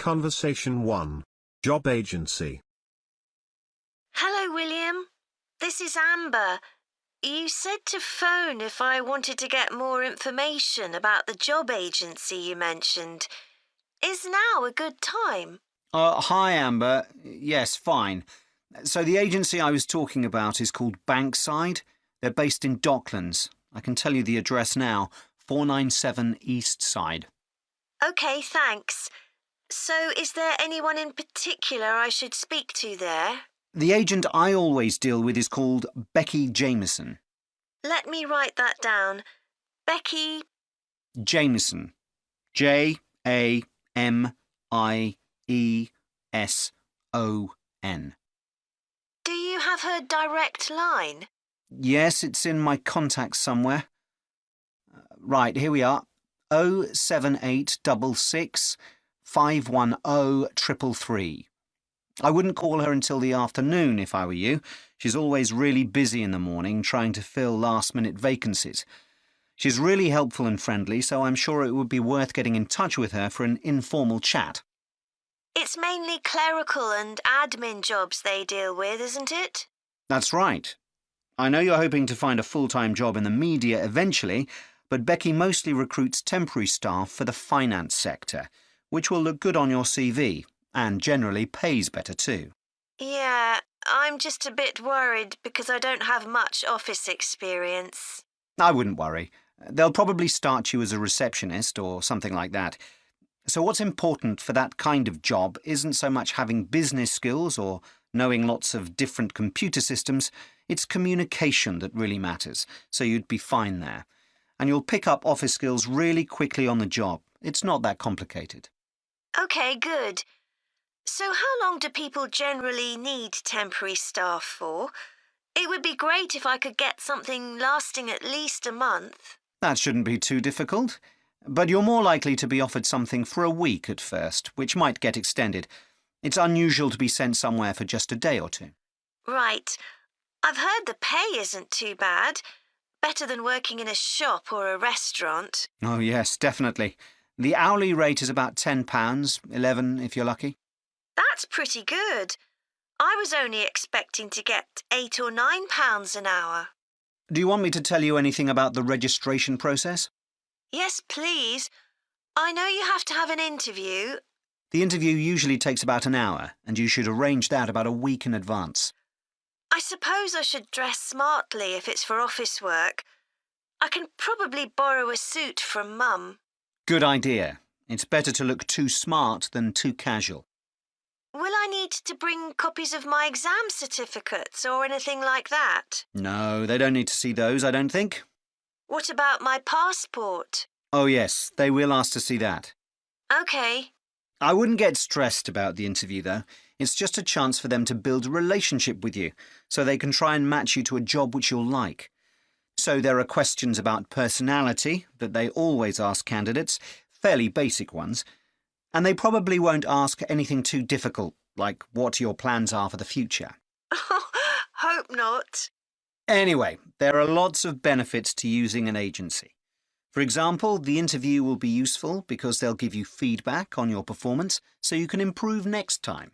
Conversation 1. Job agency. Hello, William. This is Amber. You said to phone if I wanted to get more information about the job agency you mentioned. Is now a good time? Hi, Amber. Yes, fine. So the agency I was talking about is called Bankside. They're based in Docklands. I can tell you the address now, 497 East Side. OK, thanks. So is there anyone in particular I should speak to there? The agent I always deal with is called Becky Jameson. Let me write that down. Becky... Jameson. Jameson. Do you have her direct line? Yes, it's in my contacts somewhere. Right, here we are. 07866 510 333. I wouldn't call her until the afternoon if I were you. She's always really busy in the morning trying to fill last-minute vacancies. She's really helpful and friendly, so I'm sure it would be worth getting in touch with her for an informal chat. It's mainly clerical and admin jobs they deal with, isn't it? That's right. I know you're hoping to find a full-time job in the media eventually, but Becky mostly recruits temporary staff for the finance sector, which will look good on your CV, and generally pays better too. Yeah, I'm just a bit worried because I don't have much office experience. I wouldn't worry. They'll probably start you as a receptionist or something like that. So what's important for that kind of job isn't so much having business skills or knowing lots of different computer systems, it's communication that really matters, so you'd be fine there. And you'll pick up office skills really quickly on the job. It's not that complicated. OK, good. So how long do people generally need temporary staff for? It would be great if I could get something lasting at least a month. That shouldn't be too difficult. But you're more likely to be offered something for a week at first, which might get extended. It's unusual to be sent somewhere for just a day or two. Right. I've heard the pay isn't too bad. Better than working in a shop or a restaurant. Oh, yes, definitely. The hourly rate is about £10, $11 if you're lucky. That's pretty good. I was only expecting to get £8 or £9 an hour. Do you want me to tell you anything about the registration process? Yes, please. I know you have to have an interview. The interview usually takes about an hour, and you should arrange that about a week in advance. I suppose I should dress smartly if it's for office work. I can probably borrow a suit from Mum. Good idea. It's better to look too smart than too casual. Will I need to bring copies of my exam certificates or anything like that? No, they don't need to see those, I don't think. What about my passport? Oh, yes, they will ask to see that. OK. I wouldn't get stressed about the interview, though. It's just a chance for them to build a relationship with you, so they can try and match you to a job which you'll like. So there are questions about personality that they always ask candidates, fairly basic ones. And they probably won't ask anything too difficult, like what your plans are for the future. Hope not. Anyway, there are lots of benefits to using an agency. For example, the interview will be useful because they'll give you feedback on your performance so you can improve next time.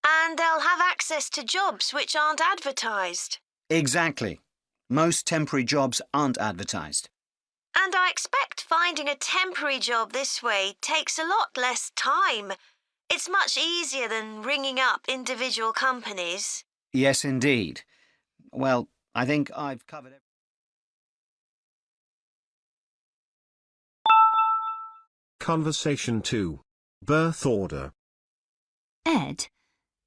And they'll have access to jobs which aren't advertised. Exactly. Most temporary jobs aren't advertised. And I expect finding a temporary job this way takes a lot less time. It's much easier than ringing up individual companies. Yes, indeed. Well, I think I've covered everything. Conversation 2. Birth order. Ed,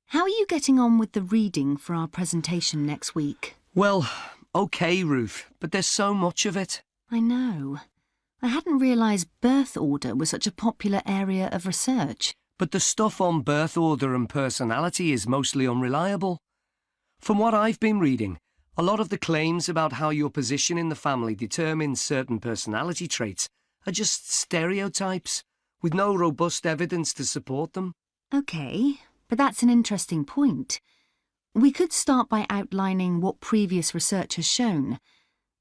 how are you getting on with the reading for our presentation next week? Well, OK, Ruth, but there's so much of it. I know. I hadn't realised birth order was such a popular area of research. But the stuff on birth order and personality is mostly unreliable. From what I've been reading, a lot of the claims about how your position in the family determines certain personality traits are just stereotypes, with no robust evidence to support them. OK, but that's an interesting point. We could start by outlining what previous research has shown.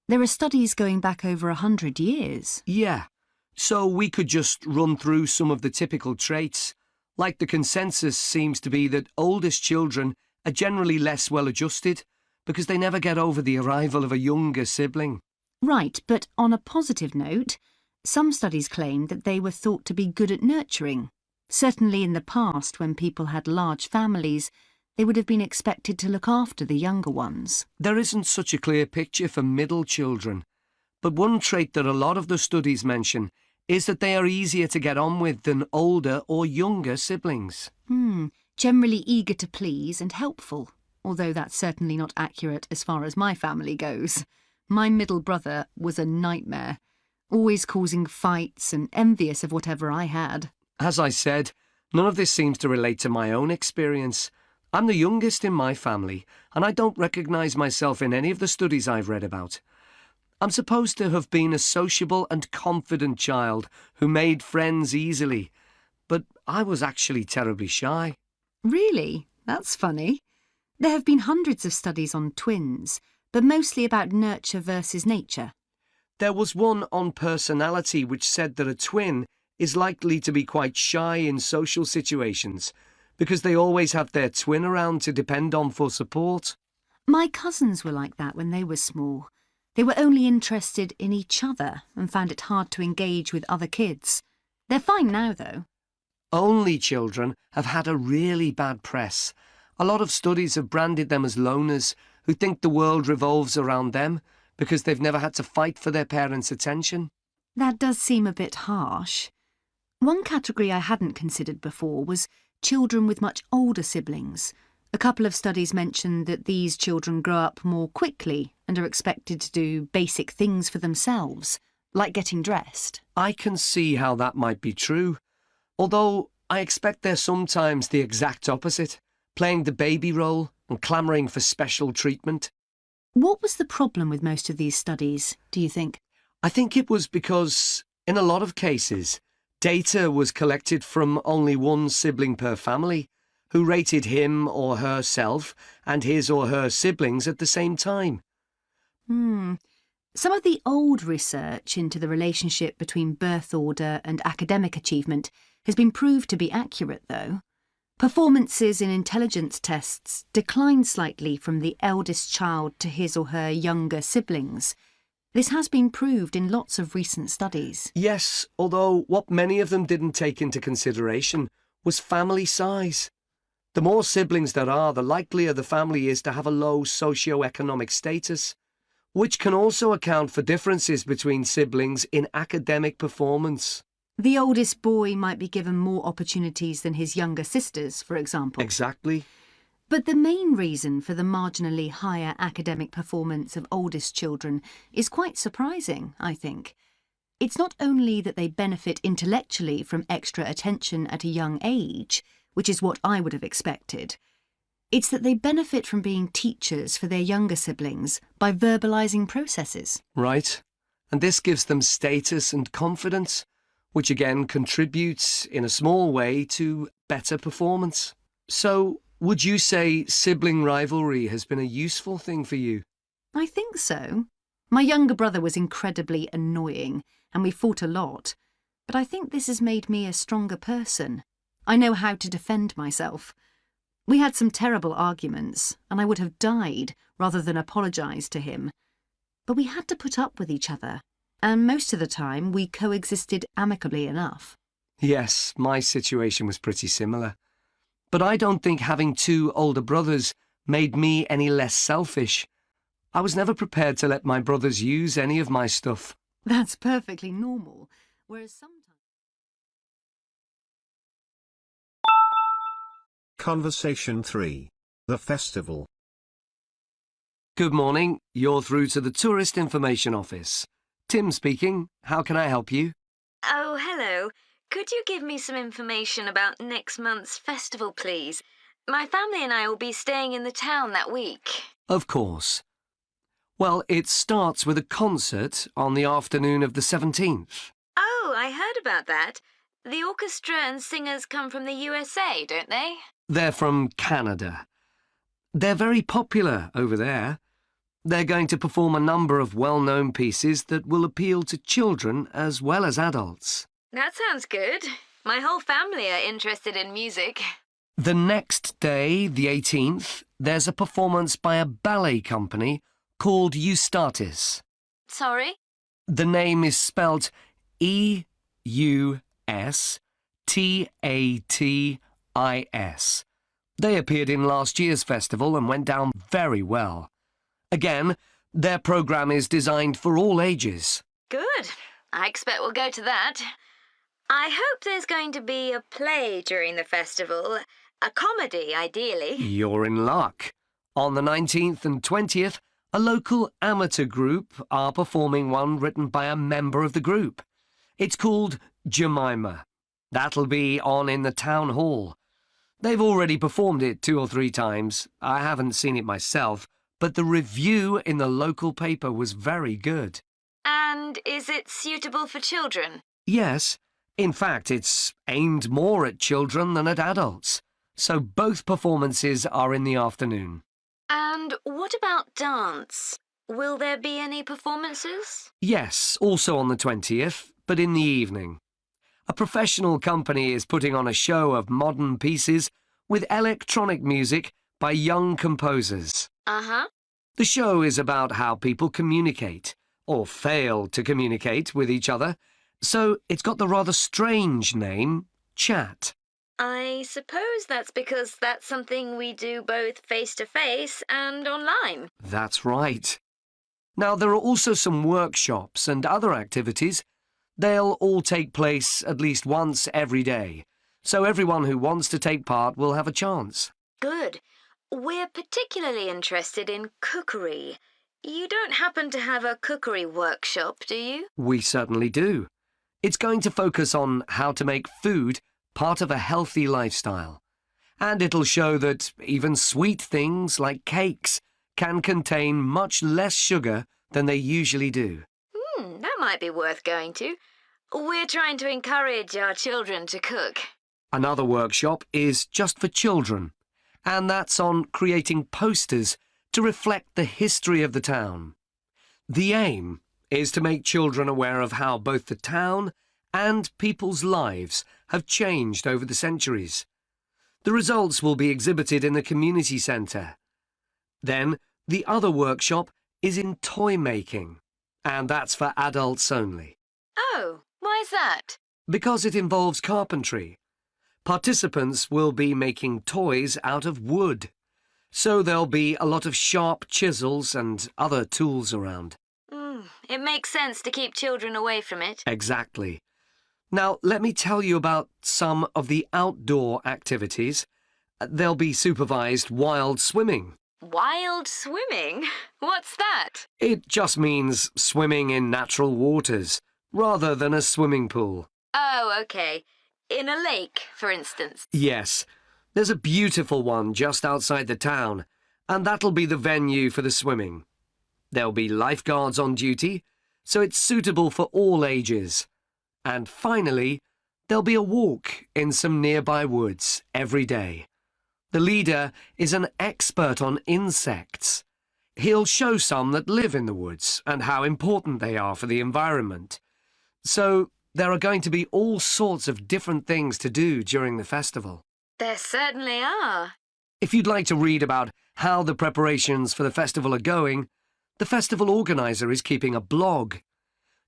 There are studies going back over 100 years. Yeah, so we could just run through some of the typical traits, Like the consensus seems to be that oldest children are generally less well adjusted because they never get over the arrival of a younger sibling. Right, but on a positive note, some studies claim that they were thought to be good at nurturing. Certainly in the past, when people had large families, they would have been expected to look after the younger ones. There isn't such a clear picture for middle children, but one trait that a lot of the studies mention is that they are easier to get on with than older or younger siblings. Generally eager to please and helpful, although that's certainly not accurate as far as my family goes. My middle brother was a nightmare, always causing fights and envious of whatever I had. As I said, none of this seems to relate to my own experience. I'm the youngest in my family, and I don't recognise myself in any of the studies I've read about. I'm supposed to have been a sociable and confident child who made friends easily, but I was actually terribly shy. Really? That's funny. There have been hundreds of studies on twins, but mostly about nurture versus nature. There was one on personality which said that a twin is likely to be quite shy in social situations because they always have their twin around to depend on for support. My cousins were like that when they were small. They were only interested in each other and found it hard to engage with other kids. They're fine now, though. Only children have had a really bad press. A lot of studies have branded them as loners who think the world revolves around them because they've never had to fight for their parents' attention. That does seem a bit harsh. One category I hadn't considered before was children with much older siblings. A couple of studies mentioned that these children grow up more quickly and are expected to do basic things for themselves, like getting dressed. I can see how that might be true, although I expect they're sometimes the exact opposite, playing the baby role and clamouring for special treatment. What was the problem with most of these studies, do you think? I think it was because, in a lot of cases, data was collected from only one sibling per family, who rated him or herself and his or her siblings at the same time. Some of the old research into the relationship between birth order and academic achievement has been proved to be accurate, though. Performances in intelligence tests declined slightly from the eldest child to his or her younger siblings. This has been proved in lots of recent studies. Yes, although what many of them didn't take into consideration was family size. The more siblings there are, the likelier the family is to have a low socio-economic status, which can also account for differences between siblings in academic performance. The oldest boy might be given more opportunities than his younger sisters, for example. Exactly. But the main reason for the marginally higher academic performance of oldest children is quite surprising, I think. It's not only that they benefit intellectually from extra attention at a young age, which is what I would have expected. It's that they benefit from being teachers for their younger siblings by verbalising processes. Right. And this gives them status and confidence, which again contributes in a small way to better performance. So, would you say sibling rivalry has been a useful thing for you? I think so. My younger brother was incredibly annoying, and we fought a lot. But I think this has made me a stronger person. I know how to defend myself. We had some terrible arguments, and I would have died rather than apologise to him. But we had to put up with each other, and most of the time we coexisted amicably enough. Yes, my situation was pretty similar. But I don't think having two older brothers made me any less selfish. I was never prepared to let my brothers use any of my stuff. That's perfectly normal, whereas sometimes... Conversation 3. The Festival. Good morning. You're through to the Tourist Information Office. Tim speaking. How can I help you? Oh, hello. Could you give me some information about next month's festival, please? My family and I will be staying in the town that week. Of course. Well, it starts with a concert on the afternoon of the 17th. Oh, I heard about that. The orchestra and singers come from the USA, don't they? They're from Canada. They're very popular over there. They're going to perform a number of well-known pieces that will appeal to children as well as adults. That sounds good. My whole family are interested in music. The next day, the 18th, there's a performance by a ballet company called Eustatis. Sorry? The name is spelt E-U-S-T-A-T-I-S. They appeared in last year's festival and went down very well. Again, their programme is designed for all ages. Good. I expect we'll go to that. I hope there's going to be a play during the festival. A comedy, ideally. You're in luck. On the 19th and 20th, a local amateur group are performing one written by a member of the group. It's called Jemima. That'll be on in the town hall. They've already performed it 2 or 3 times. I haven't seen it myself, but the review in the local paper was very good. And is it suitable for children? Yes. In fact, it's aimed more at children than at adults. So both performances are in the afternoon. And what about dance? Will there be any performances? Yes, also on the 20th, but in the evening. A professional company is putting on a show of modern pieces with electronic music by young composers. Uh-huh. The show is about how people communicate, or fail to communicate with each other, so it's got the rather strange name, Chat. I suppose that's because that's something we do both face-to-face and online. That's right. Now, there are also some workshops and other activities. They'll all take place at least once every day, so everyone who wants to take part will have a chance. Good. We're particularly interested in cookery. You don't happen to have a cookery workshop, do you? We certainly do. It's going to focus on how to make food part of a healthy lifestyle. And it'll show that even sweet things like cakes can contain much less sugar than they usually do. That might be worth going to. We're trying to encourage our children to cook. Another workshop is just for children, and that's on creating posters to reflect the history of the town. The aim is to make children aware of how both the town and people's lives have changed over the centuries. The results will be exhibited in the community centre. Then, the other workshop is in toy making, and that's for adults only. Oh, why's that? Because it involves carpentry. Participants will be making toys out of wood, so there'll be a lot of sharp chisels and other tools around. It makes sense to keep children away from it. Exactly. Now, let me tell you about some of the outdoor activities. There'll be supervised wild swimming. Wild swimming? What's that? It just means swimming in natural waters, rather than a swimming pool. Oh, OK. In a lake, for instance. Yes. There's a beautiful one just outside the town, and that'll be the venue for the swimming. There'll be lifeguards on duty, so it's suitable for all ages. And finally, there'll be a walk in some nearby woods every day. The leader is an expert on insects. He'll show some that live in the woods and how important they are for the environment. So there are going to be all sorts of different things to do during the festival. There certainly are. If you'd like to read about how the preparations for the festival are going, the festival organizer is keeping a blog.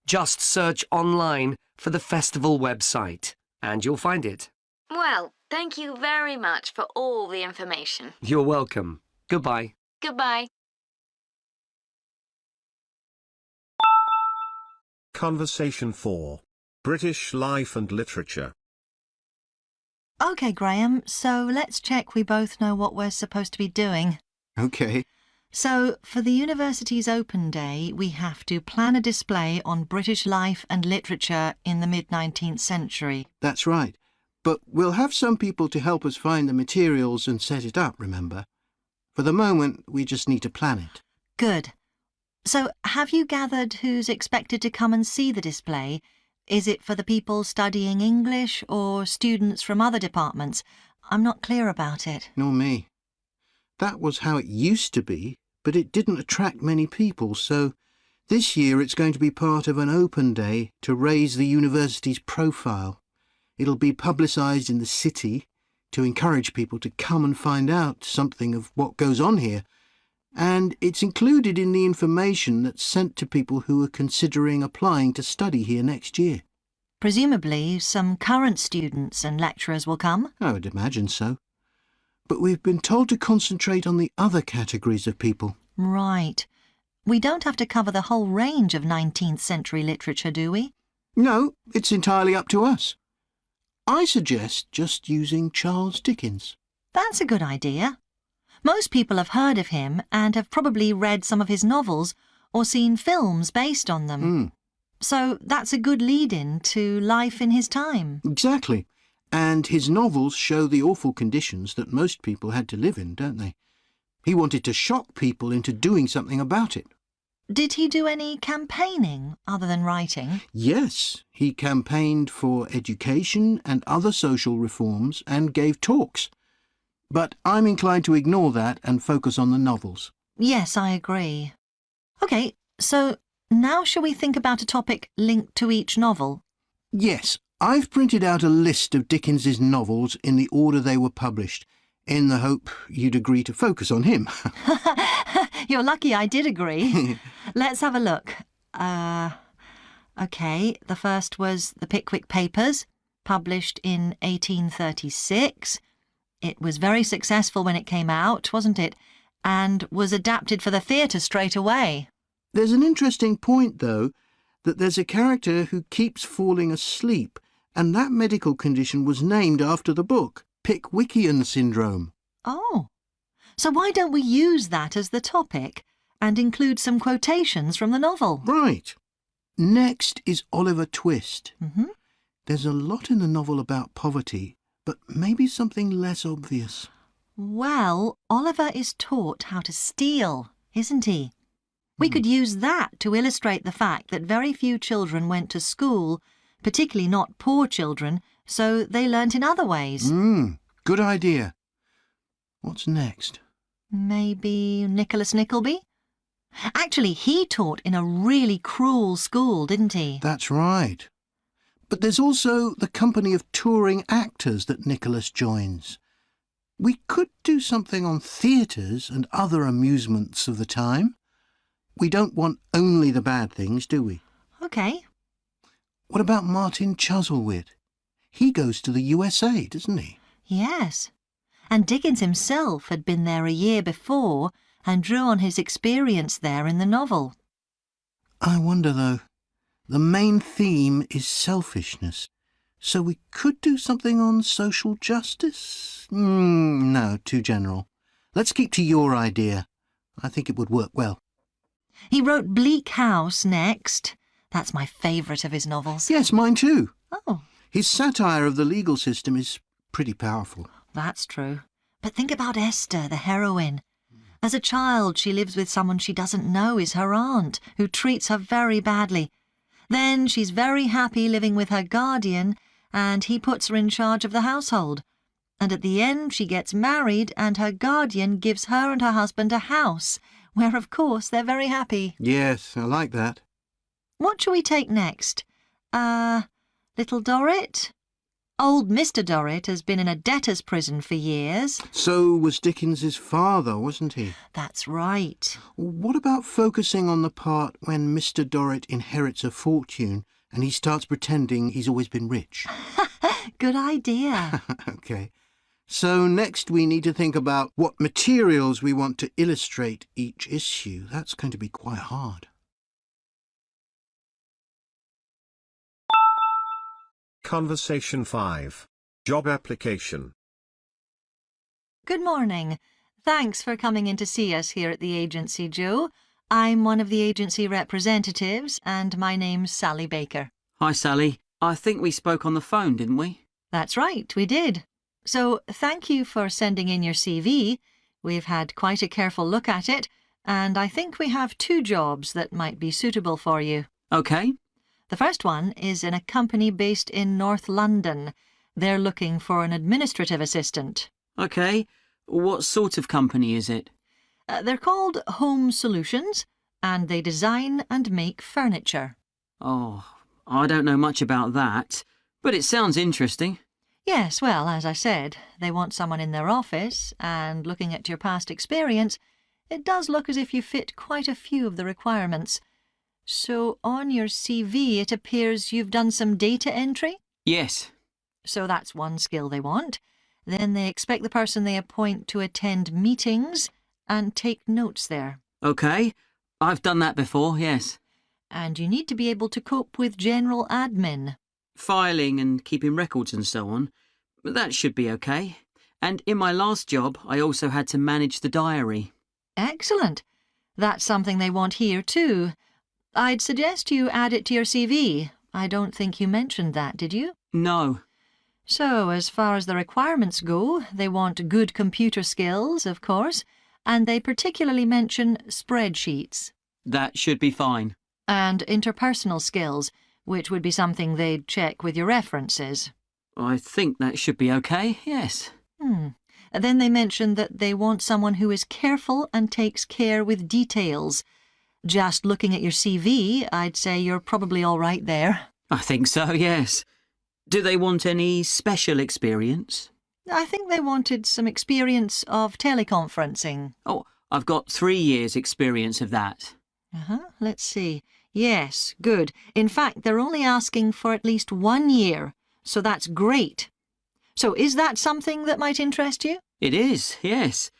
Just search online for the festival website, and you'll find it. Well, thank you very much for all the information. You're welcome. Goodbye. Goodbye. Conversation 4. British Life and Literature. OK, Graham, so let's check we both know what we're supposed to be doing. OK. So, for the university's open day, we have to plan a display on British life and literature in the mid-19th century. That's right. But we'll have some people to help us find the materials and set it up, remember? For the moment, we just need to plan it. Good. So, have you gathered who's expected to come and see the display? Is it for the people studying English or students from other departments? I'm not clear about it. Nor me. That was how it used to be, but it didn't attract many people, so this year it's going to be part of an open day to raise the university's profile. It'll be publicised in the city to encourage people to come and find out something of what goes on here. And it's included in the information that's sent to people who are considering applying to study here next year. Presumably, some current students and lecturers will come? I would imagine so. But we've been told to concentrate on the other categories of people. Right. We don't have to cover the whole range of 19th century literature, do we? No, it's entirely up to us. I suggest just using Charles Dickens. That's a good idea. Most people have heard of him and have probably read some of his novels or seen films based on them. So that's a good lead-in to life in his time. Exactly. And his novels show the awful conditions that most people had to live in, don't they? He wanted to shock people into doing something about it. Did he do any campaigning other than writing? Yes, he campaigned for education and other social reforms and gave talks. But I'm inclined to ignore that and focus on the novels. Yes, I agree. OK, so now shall we think about a topic linked to each novel? Yes, I've printed out a list of Dickens's novels in the order they were published, in the hope you'd agree to focus on him. You're lucky I did agree. Let's have a look. OK, the first was The Pickwick Papers, published in 1836. It was very successful when it came out, wasn't it? And was adapted for the theatre straight away. There's an interesting point, though, that there's a character who keeps falling asleep, and that medical condition was named after the book, Pickwickian syndrome. Oh, so why don't we use that as the topic and include some quotations from the novel? Right. Next is Oliver Twist. Mm-hmm. There's a lot in the novel about poverty, but maybe something less obvious. Well, Oliver is taught how to steal, isn't he? We could use that to illustrate the fact that very few children went to school, particularly not poor children, so they learnt in other ways. Good idea. What's next? Maybe Nicholas Nickleby? Actually, he taught in a really cruel school, didn't he? That's right. But there's also the company of touring actors that Nicholas joins. We could do something on theatres and other amusements of the time. We don't want only the bad things, do we? OK. What about Martin Chuzzlewit? He goes to the USA, doesn't he? Yes. And Dickens himself had been there a year before and drew on his experience there in the novel. I wonder, though. The main theme is selfishness. So we could do something on social justice? No, too general. Let's keep to your idea. I think it would work well. He wrote Bleak House next. That's my favourite of his novels. Yes, mine too. Oh. His satire of the legal system is pretty powerful. That's true. But think about Esther, the heroine. As a child, she lives with someone she doesn't know is her aunt, who treats her very badly. Then she's very happy living with her guardian, and he puts her in charge of the household. And at the end, she gets married, and her guardian gives her and her husband a house, where, of course, they're very happy. Yes, I like that. What shall we take next? Little Dorrit? Old Mr. Dorrit has been in a debtor's prison for years. So was Dickens's father, wasn't he? That's right. What about focusing on the part when Mr. Dorrit inherits a fortune and he starts pretending he's always been rich? Good idea. OK. So next we need to think about what materials we want to illustrate each issue. That's going to be quite hard. Conversation 5. Job application. Good morning. Thanks for coming in to see us here at the agency, Joe. I'm one of the agency representatives, and my name's Sally Baker. Hi, Sally. I think we spoke on the phone, didn't we? That's right, we did. So thank you for sending in your CV. We've had quite a careful look at it, and I think we have 2 jobs that might be suitable for you. OK. The first one is in a company based in North London. They're looking for an administrative assistant. OK. What sort of company is it? They're called Home Solutions, and they design and make furniture. Oh, I don't know much about that. But it sounds interesting. Yes, well, as I said, they want someone in their office, and looking at your past experience, it does look as if you fit quite a few of the requirements. So on your CV it appears you've done some data entry? Yes. So that's one skill they want. Then they expect the person they appoint to attend meetings and take notes there. OK. I've done that before, yes. And you need to be able to cope with general admin. Filing and keeping records and so on. That should be OK. And in my last job, I also had to manage the diary. Excellent. That's something they want here too. I'd suggest you add it to your CV. I don't think you mentioned that, did you? No. So, as far as the requirements go, they want good computer skills, of course, and they particularly mention spreadsheets. That should be fine. And interpersonal skills, which would be something they'd check with your references. I think that should be OK, yes. Then they mention that they want someone who is careful and takes care with details. Just looking at your CV, I'd say you're probably all right there. I think so, yes. Do they want any special experience? I think they wanted some experience of teleconferencing. Oh, I've got 3 years' experience of that. Let's see. Yes, good. In fact, they're only asking for at least 1 year, so that's great. So is that something that might interest you? It is, yes.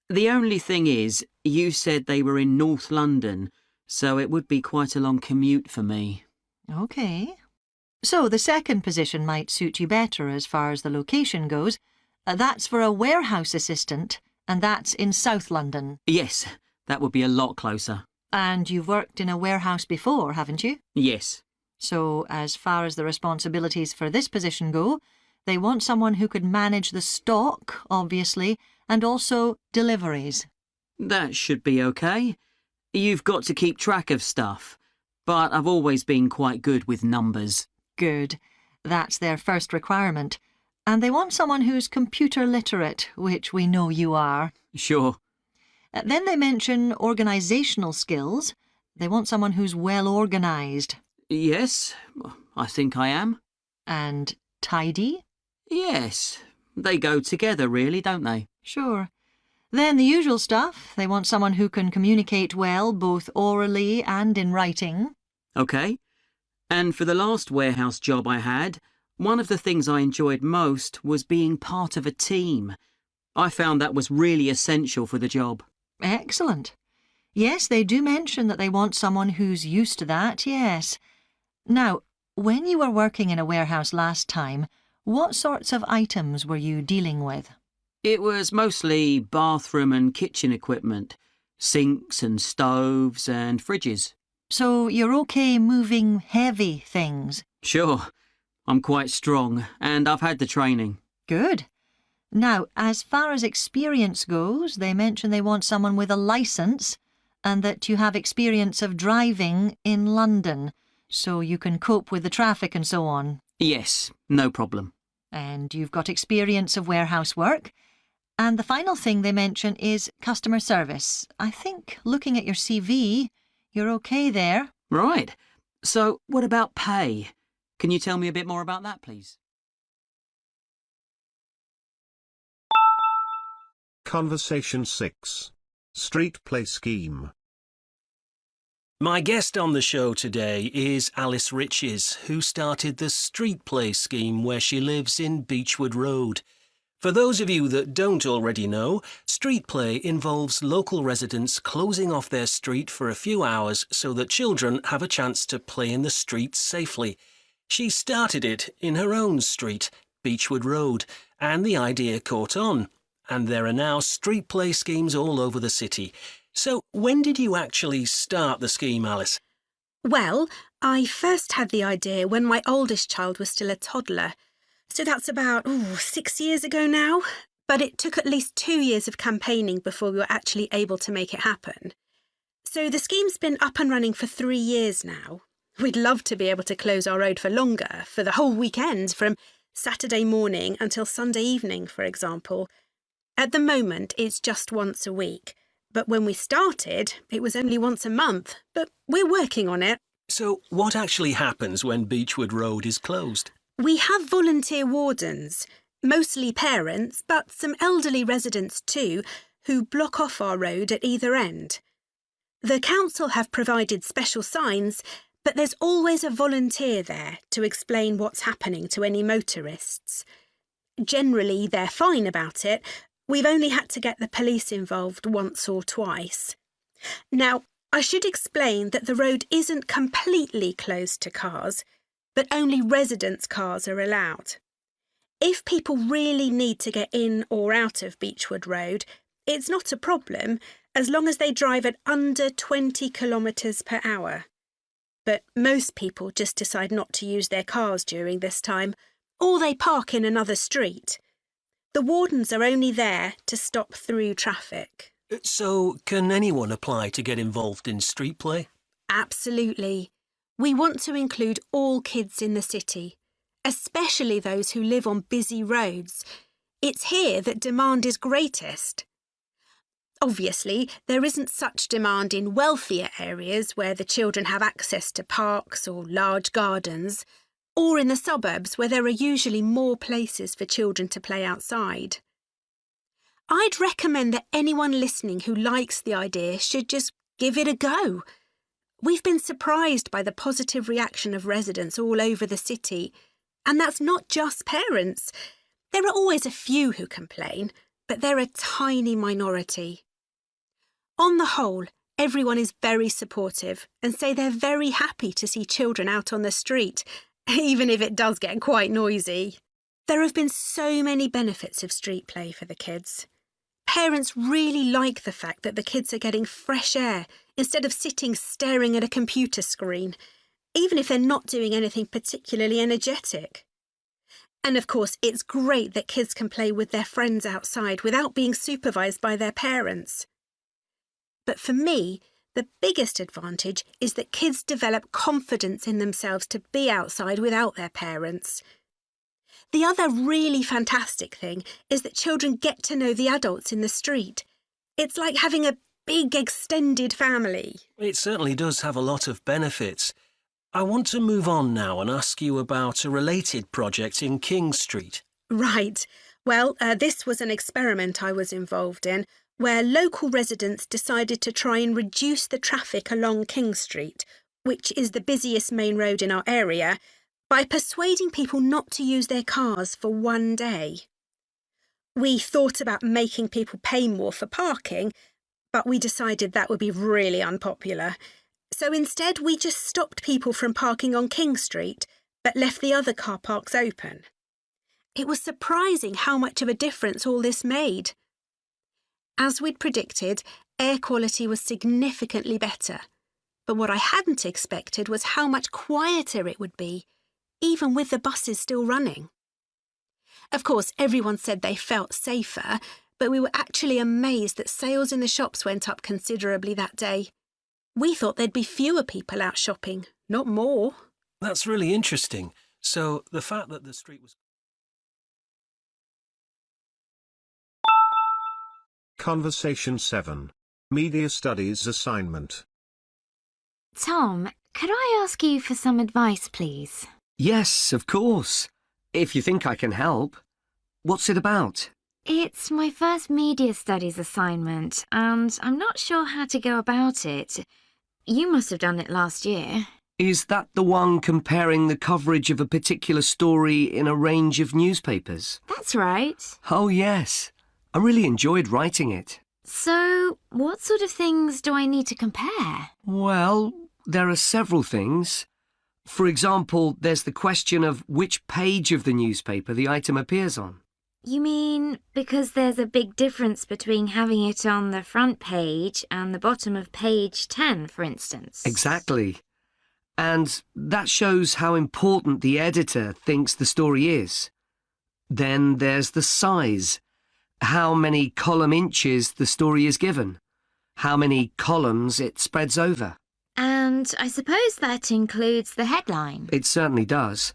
The only thing is, you said they were in North London, so it would be quite a long commute for me. OK. So the second position might suit you better as far as the location goes. That's for a warehouse assistant, and that's in South London. Yes, that would be a lot closer. And you've worked in a warehouse before, haven't you? Yes. So as far as the responsibilities for this position go, they want someone who could manage the stock, obviously, and also deliveries. That should be OK. You've got to keep track of stuff, but I've always been quite good with numbers. Good. That's their first requirement. And they want someone who's computer literate, which we know you are. Sure. Then they mention organisational skills. They want someone who's well organised. Yes, I think I am. And tidy? Yes, they go together really, don't they? Sure. Then the usual stuff. They want someone who can communicate well, both orally and in writing. OK. And for the last warehouse job I had, one of the things I enjoyed most was being part of a team. I found that was really essential for the job. Excellent. Yes, they do mention that they want someone who's used to that, yes. Now, when you were working in a warehouse last time, what sorts of items were you dealing with? It was mostly bathroom and kitchen equipment, sinks and stoves and fridges. So you're OK moving heavy things? Sure. I'm quite strong, and I've had the training. Good. Now, as far as experience goes, they mention they want someone with a licence and that you have experience of driving in London, so you can cope with the traffic and so on. Yes, no problem. And you've got experience of warehouse work. And the final thing they mention is customer service. I think, looking at your CV, you're OK there. Right. So, what about pay? Can you tell me a bit more about that, please? Conversation 6. Street play scheme. My guest on the show today is Alice Riches, who started the street play scheme where she lives in Beechwood Road. For those of you that don't already know, street play involves local residents closing off their street for a few hours so that children have a chance to play in the streets safely. She started it in her own street, Beechwood Road, and the idea caught on. And there are now street play schemes all over the city. So when did you actually start the scheme, Alice? Well, I first had the idea when my oldest child was still a toddler. So that's about 6 years ago now. But it took at least 2 years of campaigning before we were actually able to make it happen. So the scheme's been up and running for 3 years now. We'd love to be able to close our road for longer, for the whole weekend, from Saturday morning until Sunday evening, for example. At the moment, it's just once a week. But when we started, it was only once a month. But we're working on it. So what actually happens when Beechwood Road is closed? We have volunteer wardens, mostly parents, but some elderly residents too, who block off our road at either end. The council have provided special signs, but there's always a volunteer there to explain what's happening to any motorists. Generally, they're fine about it. We've only had to get the police involved once or twice. Now, I should explain that the road isn't completely closed to cars, but only residents' cars are allowed. If people really need to get in or out of Beechwood Road, it's not a problem as long as they drive at under 20 kilometres per hour. But most people just decide not to use their cars during this time, or they park in another street. The wardens are only there to stop through traffic. So, can anyone apply to get involved in street play? Absolutely. We want to include all kids in the city, especially those who live on busy roads. It's here that demand is greatest. Obviously, there isn't such demand in wealthier areas where the children have access to parks or large gardens, or in the suburbs where there are usually more places for children to play outside. I'd recommend that anyone listening who likes the idea should just give it a go. We've been surprised by the positive reaction of residents all over the city, and that's not just parents. There are always a few who complain, but they're a tiny minority. On the whole, everyone is very supportive and say they're very happy to see children out on the street, even if it does get quite noisy. There have been so many benefits of street play for the kids. Parents really like the fact that the kids are getting fresh air instead of sitting staring at a computer screen, even if they're not doing anything particularly energetic. And of course, it's great that kids can play with their friends outside without being supervised by their parents. But for me, the biggest advantage is that kids develop confidence in themselves to be outside without their parents. The other really fantastic thing is that children get to know the adults in the street. It's like having a big extended family. It certainly does have a lot of benefits. I want to move on now and ask you about a related project in King Street. Right. Well, this was an experiment I was involved in, where local residents decided to try and reduce the traffic along King Street, which is the busiest main road in our area, by persuading people not to use their cars for one day. We thought about making people pay more for parking, but we decided that would be really unpopular. So instead, we just stopped people from parking on King Street, but left the other car parks open. It was surprising how much of a difference all this made. As we'd predicted, air quality was significantly better. But what I hadn't expected was how much quieter it would be, even with the buses still running. Of course, everyone said they felt safer, but we were actually amazed that sales in the shops went up considerably that day. We thought there'd be fewer people out shopping, not more. That's really interesting. So the fact that the street was... Conversation 7. Media Studies Assignment. Tom, could I ask you for some advice, please? Yes, of course. If you think I can help. What's it about? It's my first media studies assignment, and I'm not sure how to go about it. You must have done it last year. Is that the one comparing the coverage of a particular story in a range of newspapers? That's right. Oh, yes. I really enjoyed writing it. So, what sort of things do I need to compare? Well, there are several things. For example, there's the question of which page of the newspaper the item appears on. You mean because there's a big difference between having it on the front page and the bottom of page 10, for instance? Exactly. And that shows how important the editor thinks the story is. Then there's the size. How many column inches the story is given. How many columns it spreads over. And I suppose that includes the headline. It certainly does.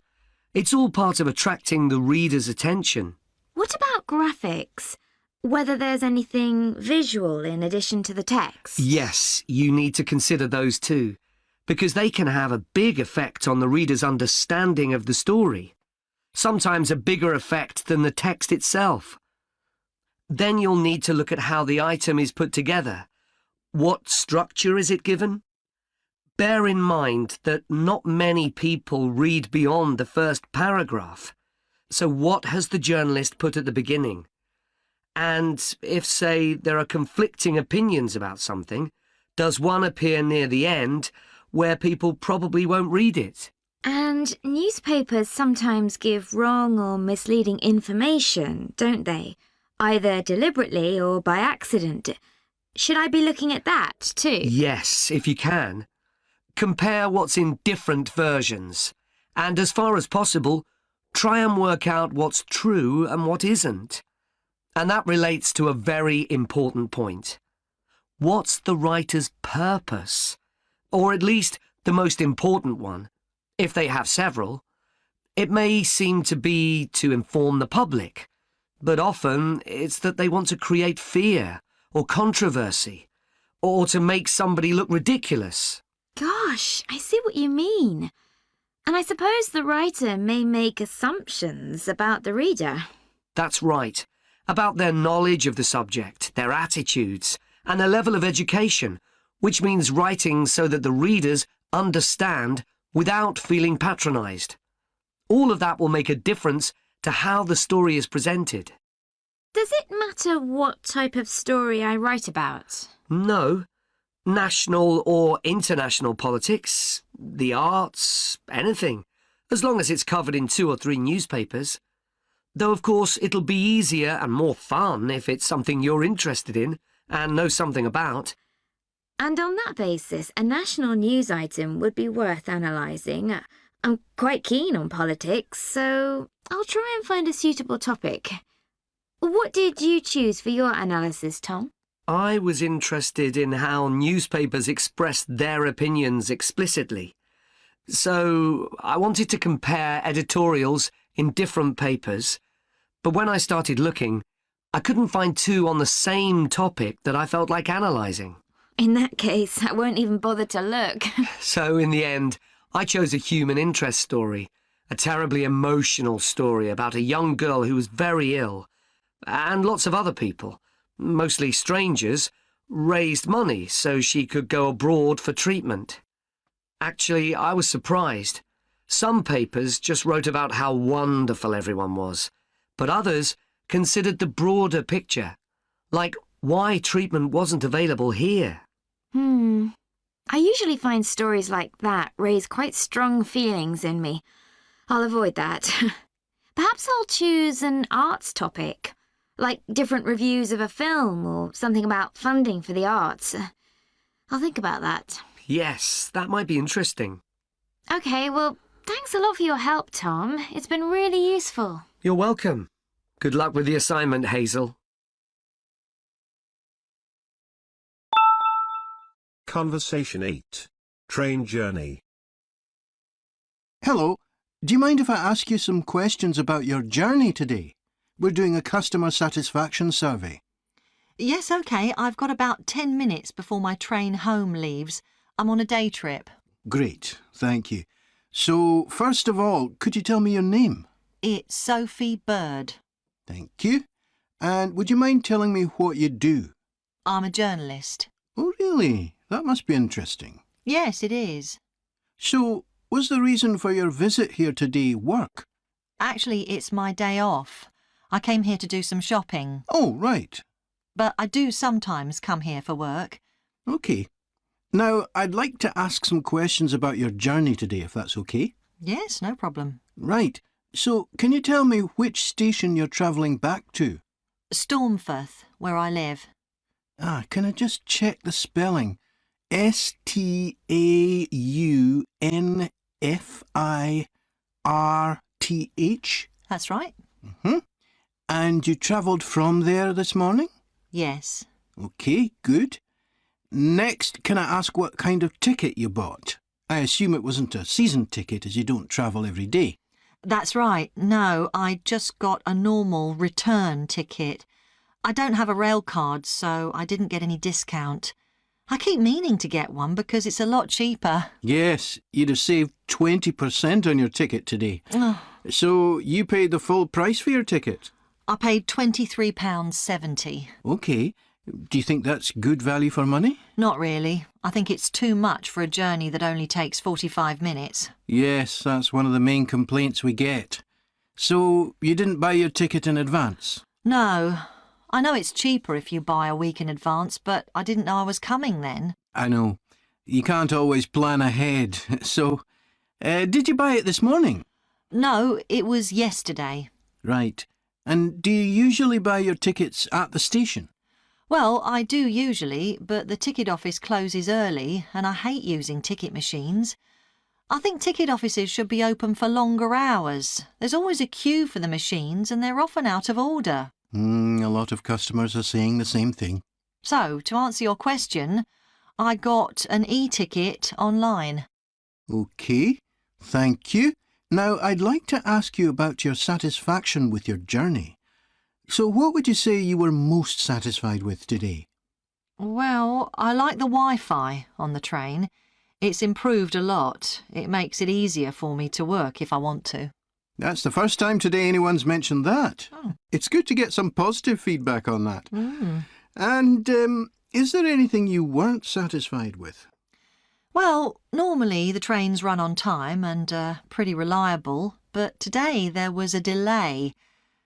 It's all part of attracting the reader's attention. What about graphics? Whether there's anything visual in addition to the text? Yes, you need to consider those too, because they can have a big effect on the reader's understanding of the story. sometimes a bigger effect than the text itself. Then you'll need to look at how the item is put together. What structure is it given? Bear in mind that not many people read beyond the first paragraph. So what has the journalist put at the beginning? And if, say, there are conflicting opinions about something, does one appear near the end where people probably won't read it? And newspapers sometimes give wrong or misleading information, don't they? Either deliberately or by accident. Should I be looking at that too? Yes, if you can. Compare what's in different versions. And as far as possible, try and work out what's true and what isn't. And that relates to a very important point. What's the writer's purpose? Or at least the most important one, if they have several. It may seem to be to inform the public, but often it's that they want to create fear or controversy, or to make somebody look ridiculous. Gosh, I see what you mean. And I suppose the writer may make assumptions about the reader. That's right. About their knowledge of the subject, their attitudes, and their level of education, which means writing so that the readers understand without feeling patronised. All of that will make a difference to how the story is presented. Does it matter what type of story I write about? No. National or international politics, the arts, anything, as long as it's covered in 2 or 3 newspapers. Though, of course, it'll be easier and more fun if it's something you're interested in and know something about. And on that basis, a national news item would be worth analysing. I'm quite keen on politics, so I'll try and find a suitable topic. What did you choose for your analysis, Tom? I was interested in how newspapers expressed their opinions explicitly. So I wanted to compare editorials in different papers, but when I started looking, I couldn't find 2 on the same topic that I felt like analysing. In that case, I won't even bother to look. So in the end, I chose a human interest story, a terribly emotional story about a young girl who was very ill, and lots of other people, mostly strangers, raised money so she could go abroad for treatment. Actually, I was surprised. Some papers just wrote about how wonderful everyone was, but others considered the broader picture, like why treatment wasn't available here. I usually find stories like that raise quite strong feelings in me. I'll avoid that. Perhaps I'll choose an arts topic, like different reviews of a film or something about funding for the arts. I'll think about that. Yes, that might be interesting. OK, well, thanks a lot for your help, Tom. It's been really useful. You're welcome. Good luck with the assignment, Hazel. Conversation 8. Train journey. Hello. Do you mind if I ask you some questions about your journey today? We're doing a customer satisfaction survey. Yes, OK. I've got about 10 minutes before my train home leaves. I'm on a day trip. Great, thank you. So, first of all, could you tell me your name? It's Sophie Bird. Thank you. And would you mind telling me what you do? I'm a journalist. Oh, really? That must be interesting. Yes, it is. So, was the reason for your visit here today work? Actually, it's my day off. I came here to do some shopping. Oh, right. But I do sometimes come here for work. OK. Now, I'd like to ask some questions about your journey today, if that's OK. Yes, no problem. Right. So, can you tell me which station you're travelling back to? Stormforth, where I live. Can I just check the spelling? Staunfirth? That's right. And you travelled from there this morning? Yes. OK, good. Next, can I ask what kind of ticket you bought? I assume it wasn't a season ticket as you don't travel every day. That's right. No, I just got a normal return ticket. I don't have a rail card, so I didn't get any discount. I keep meaning to get one because it's a lot cheaper. Yes, you'd have saved 20% on your ticket today. So you paid the full price for your ticket? I paid £23.70. OK. Do you think that's good value for money? Not really. I think it's too much for a journey that only takes 45 minutes. Yes, that's one of the main complaints we get. So you didn't buy your ticket in advance? No. I know it's cheaper if you buy a week in advance, but I didn't know I was coming then. I know. You can't always plan ahead. So, did you buy it this morning? No, it was yesterday. Right. And do you usually buy your tickets at the station? Well, I do usually, but the ticket office closes early and I hate using ticket machines. I think ticket offices should be open for longer hours. There's always a queue for the machines and they're often out of order. A lot of customers are saying the same thing. So, to answer your question, I got an e-ticket online. OK, thank you. Now, I'd like to ask you about your satisfaction with your journey. So what would you say you were most satisfied with today? Well, I like the Wi-Fi on the train. It's improved a lot. It makes it easier for me to work if I want to. That's the first time today anyone's mentioned that. Oh. It's good to get some positive feedback on that. Mm. And is there anything you weren't satisfied with? Well, normally the trains run on time and are pretty reliable, but today there was a delay.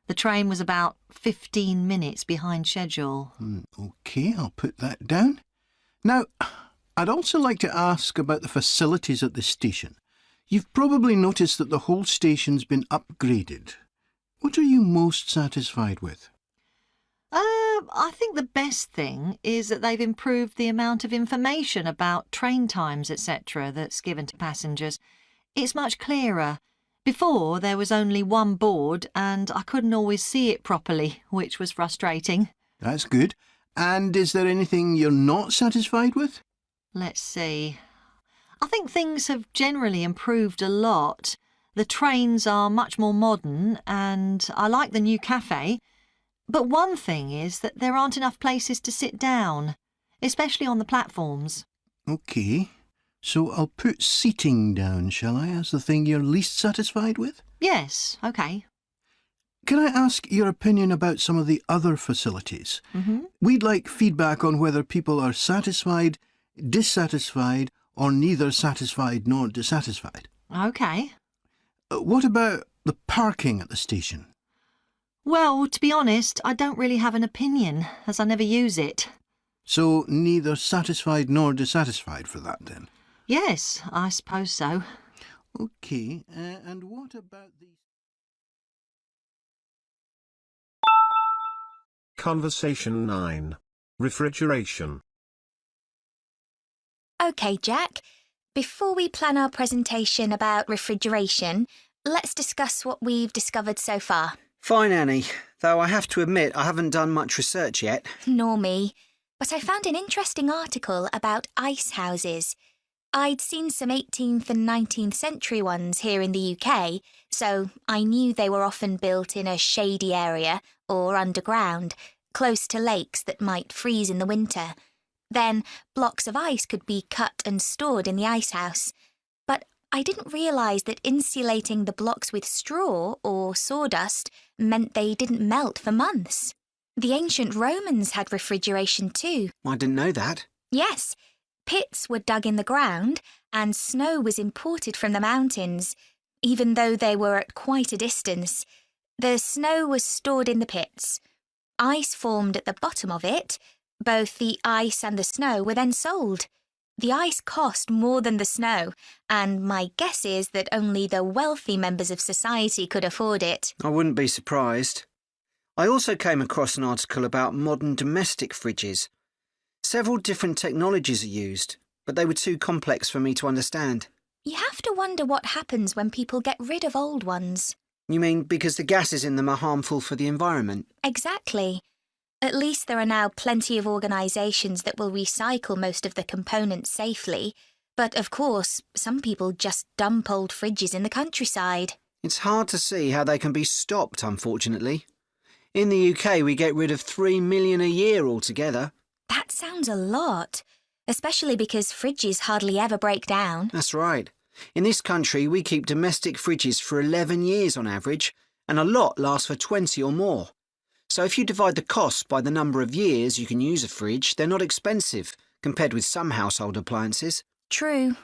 The train was about 15 minutes behind schedule. OK, I'll put that down. Now, I'd also like to ask about the facilities at the station. You've probably noticed that the whole station's been upgraded. What are you most satisfied with? I think the best thing is that they've improved the amount of information about train times, etc. that's given to passengers. It's much clearer. Before, there was only one board and I couldn't always see it properly, which was frustrating. That's good. And is there anything you're not satisfied with? Let's see. I think things have generally improved a lot. The trains are much more modern and I like the new cafe. But one thing is that there aren't enough places to sit down, especially on the platforms. OK. So I'll put seating down, shall I, as the thing you're least satisfied with? Yes, OK. Can I ask your opinion about some of the other facilities? Mm-hmm. We'd like feedback on whether people are satisfied, dissatisfied, or neither satisfied nor dissatisfied. OK. What about the parking at the station? Well, to be honest, I don't really have an opinion, as I never use it. So neither satisfied nor dissatisfied for that, then? Yes, I suppose so. OK, and what about the... Conversation 9. Refrigeration. OK, Jack. Before we plan our presentation about refrigeration, let's discuss what we've discovered so far. Fine, Annie. Though I have to admit I haven't done much research yet. Nor me. But I found an interesting article about ice houses. I'd seen some 18th and 19th century ones here in the UK, so I knew they were often built in a shady area or underground, close to lakes that might freeze in the winter. Then blocks of ice could be cut and stored in the ice house. But I didn't realise that insulating the blocks with straw or sawdust meant they didn't melt for months. The ancient Romans had refrigeration too. I didn't know that. Yes, pits were dug in the ground and snow was imported from the mountains, even though they were at quite a distance. The snow was stored in the pits. Ice formed at the bottom of it. Both the ice and the snow were then sold. The ice cost more than the snow, and my guess is that only the wealthy members of society could afford it. I wouldn't be surprised. I also came across an article about modern domestic fridges. Several different technologies are used, but they were too complex for me to understand. You have to wonder what happens when people get rid of old ones. You mean because the gases in them are harmful for the environment? Exactly. At least there are now plenty of organisations that will recycle most of the components safely. But of course, some people just dump old fridges in the countryside. It's hard to see how they can be stopped, unfortunately. In the UK, we get rid of 3 million a year altogether. That sounds a lot, especially because fridges hardly ever break down. That's right. In this country, we keep domestic fridges for 11 years on average, and a lot lasts for 20 or more. So if you divide the cost by the number of years you can use a fridge, they're not expensive, compared with some household appliances. True.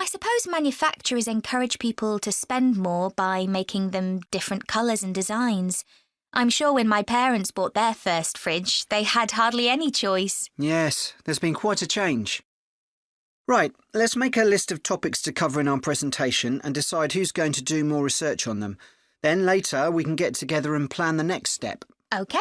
I suppose manufacturers encourage people to spend more by making them different colours and designs. I'm sure when my parents bought their first fridge, they had hardly any choice. Yes, there's been quite a change. Right, let's make a list of topics to cover in our presentation and decide who's going to do more research on them. Then later we can get together and plan the next step. OK.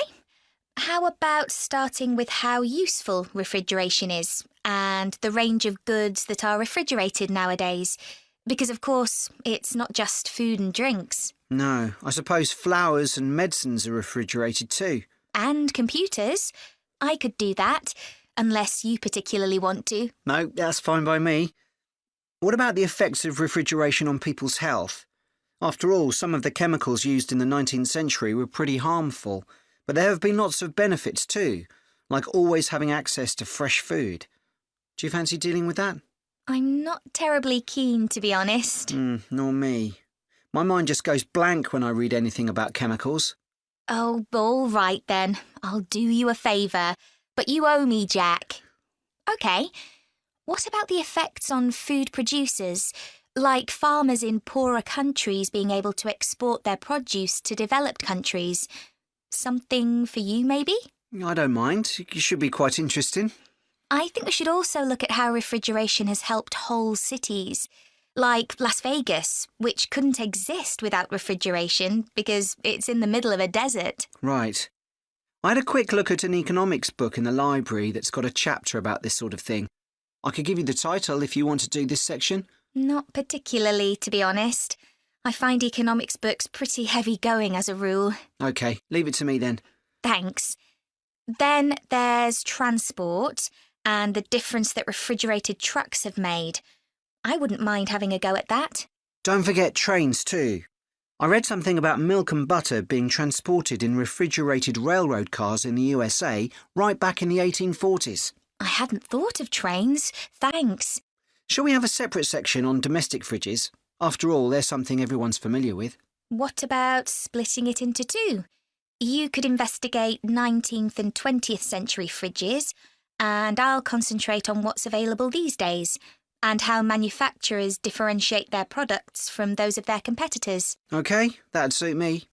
How about starting with how useful refrigeration is and the range of goods that are refrigerated nowadays? Because, of course, it's not just food and drinks. No, I suppose flowers and medicines are refrigerated too. And computers. I could do that, unless you particularly want to. No, that's fine by me. What about the effects of refrigeration on people's health? After all, some of the chemicals used in the 19th century were pretty harmful, but there have been lots of benefits too, like always having access to fresh food. Do you fancy dealing with that? I'm not terribly keen, to be honest. Nor me. My mind just goes blank when I read anything about chemicals. Oh, all right then. I'll do you a favour. But you owe me, Jack. OK. What about the effects on food producers? Like farmers in poorer countries being able to export their produce to developed countries. Something for you, maybe? I don't mind. It should be quite interesting. I think we should also look at how refrigeration has helped whole cities. Like Las Vegas, which couldn't exist without refrigeration because it's in the middle of a desert. Right. I had a quick look at an economics book in the library that's got a chapter about this sort of thing. I could give you the title if you want to do this section. Not particularly, to be honest. I find economics books pretty heavy going as a rule. OK, leave it to me then. Thanks. Then there's transport and the difference that refrigerated trucks have made. I wouldn't mind having a go at that. Don't forget trains too. I read something about milk and butter being transported in refrigerated railroad cars in the USA right back in the 1840s. I hadn't thought of trains. Thanks. Shall we have a separate section on domestic fridges? After all, they're something everyone's familiar with. What about splitting it into two? You could investigate 19th and 20th century fridges, and I'll concentrate on what's available these days, and how manufacturers differentiate their products from those of their competitors. OK, that'd suit me.